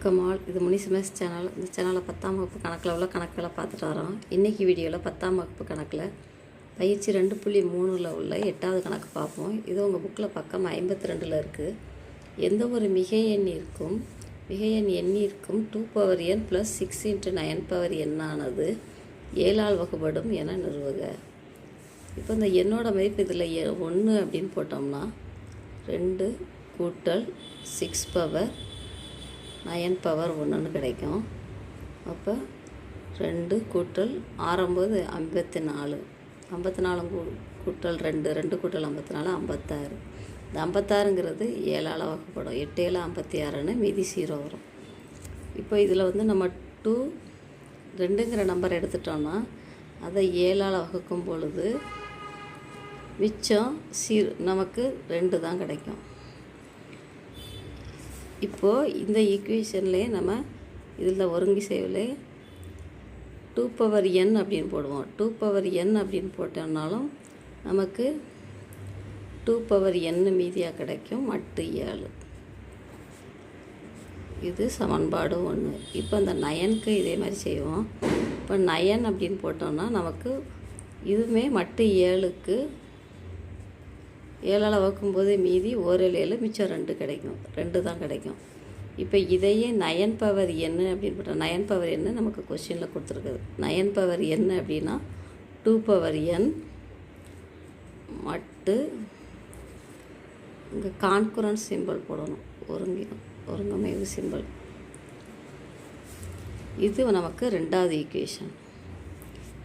வணக்கம் ஆல். இது முனிசிமஸ் சேனல். இந்த சேனலில் 10ஆம் வகுப்பு கணக்கில் உள்ள கணக்குகளை பார்த்துட்டு வரோம். இன்றைக்கி வீடியோவில் 10ஆம் வகுப்பு கணக்கில் பயிற்சி 2.3 உள்ள 8வது கணக்கு பார்ப்போம். இது உங்கள் புக்கில் பக்கம் 52 இருக்குது. எந்த ஒரு மிகை எண்ணிற்கும் 2n + 6 × 9n ஆனது 7ஆல் வகுப்படும் என நிறுவுக. இப்போ இந்த எண்ணோட மதிப்பு இதில் 1 அப்படின்னு போட்டோம்னா 2 கூட்டல் 6 9 பவர் 1ன்னு கிடைக்கும். அப்போ 2 கூட்டல் 6 54 கூட்டல் 2 கூட்டல் 54 56. இந்த 56ங்கிறது 7ஆல் வகுப்படும். 8 7 56ன்னு மீதி 0 வரும். இப்போ இதில் வந்து நம்ம 2ங்கிற நம்பர் எடுத்துட்டோம்னா அதை 7ஆல் வகுக்கும் பொழுது மிச்சம் நமக்கு 2 தான் கிடைக்கும். இப்போது இந்த ஈக்குவேஷன்லேயே நம்ம இதில் ஒருங்கிசைவிலே 2n அப்படின்னு போடுவோம். 2n அப்படின்னு போட்டோம்னாலும் நமக்கு 2n மீதியாக கிடைக்கும். மட்டு 7. இது சமன்பாடு 1. இப்போ இந்த 9க்கு இதே மாதிரி செய்வோம். இப்போ 9 அப்படின்னு போட்டோம்னா நமக்கு இதுவுமே மட்டு 7க்கு 7ஆல் வகுக்கும்போது மீதி 1 7 மிச்சம் 2 கிடைக்கும். 2 தான் கிடைக்கும். இப்போ இதையே 9 பவர் n அப்படின்னு போட்டால் 9 பவர் n நமக்கு கொஸ்டினில் கொடுத்துருக்குது. 9 பவர் n அப்படின்னா 2n மட்டு இங்கே கான்குரன்ஸ் சிம்பிள் போடணும். ஒருங்கமைவு சிம்பிள். இது நமக்கு 2வது ஈக்குவேஷன்.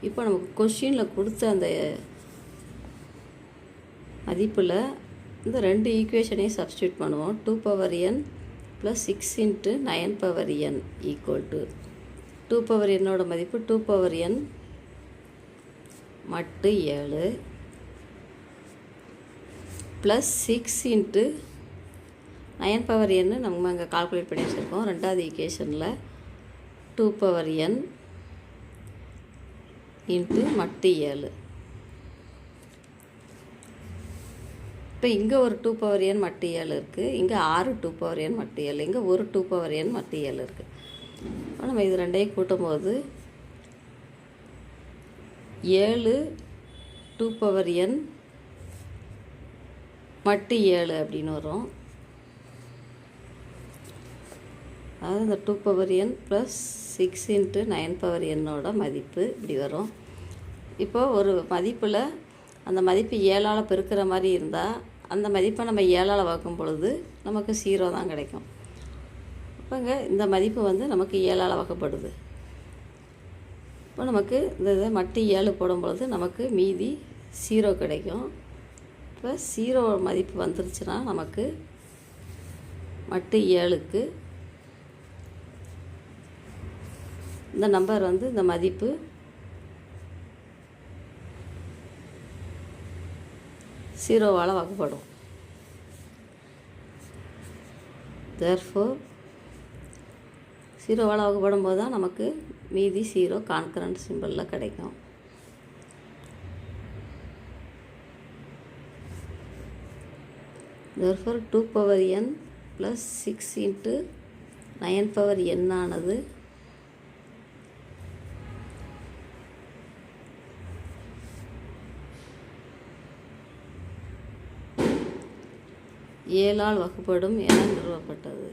இப்போ நமக்கு கொஸ்டினில் கொடுத்த அந்த மதிப்பில் இந்த 2 ஈக்குவேஷனையும் சப்ஸ்டியூட் பண்ணுவோம். 2n + 6 × 9n = 2n மதிப்பு 2n மட்டு 7 + 6 × 9n நம்ம அங்கே கால்குலேட் பண்ணி வச்சுருக்கோம். 2வது ஈக்குவேஷனில் 2n × மட்டு 7. இப்போ இங்கே ஒரு 2n மட்டு 7 இருக்குது. இங்கே 6 2n மட்டு 7. இங்கே ஒரு 2n மட்டு 7 இருக்குது. இப்போ நம்ம இது ரெண்டையும் கூட்டும்போது 7 2n மட்டு 7 அப்படின்னு வரும். அதாவது இந்த 2n + 6 × 9n மதிப்பு இப்படி வரும். இப்போ ஒரு மதிப்பில் அந்த மதிப்பு 7ஆல் பெருக்கிற மாதிரி இருந்தால் அந்த மதிப்பை நம்ம 7ஆல் வகுக்கும் பொழுது நமக்கு 0 தான் கிடைக்கும். அப்போங்க இந்த மதிப்பு வந்து நமக்கு 7ஆல் வகுப்படுது. இப்போ நமக்கு இந்த இதை மட்டு 7 போடும் பொழுது நமக்கு மீதி 0 கிடைக்கும். இப்போ 0 மதிப்பு வந்துருச்சுன்னா நமக்கு மட்டு 7க்கு இந்த நம்பர் வந்து இந்த மதிப்பு 0ஆல் வகுப்படும். தேர்ஃபோர் 0ஆல் வகுப்படும் போது தான் நமக்கு மீதி 0 கான்கரண்ட் சிம்பிளில் கிடைக்கும். தேர்ஃபோர் 2n + 6 × 9n ஆனது 7ஆல் வகுப்படும் என நிறுவப்பட்டது.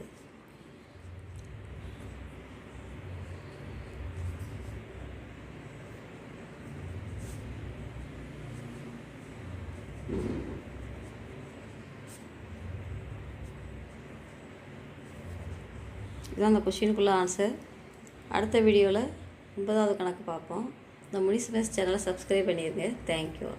இதுதான் அந்த கொஷினுக்குள்ள ஆன்சர். அடுத்த வீடியோவில் 9வது கணக்கு பார்ப்போம். இந்த முனிசிபஸ் சேனலை சப்ஸ்கிரைப் பண்ணிடுங்க. தேங்க்யூ.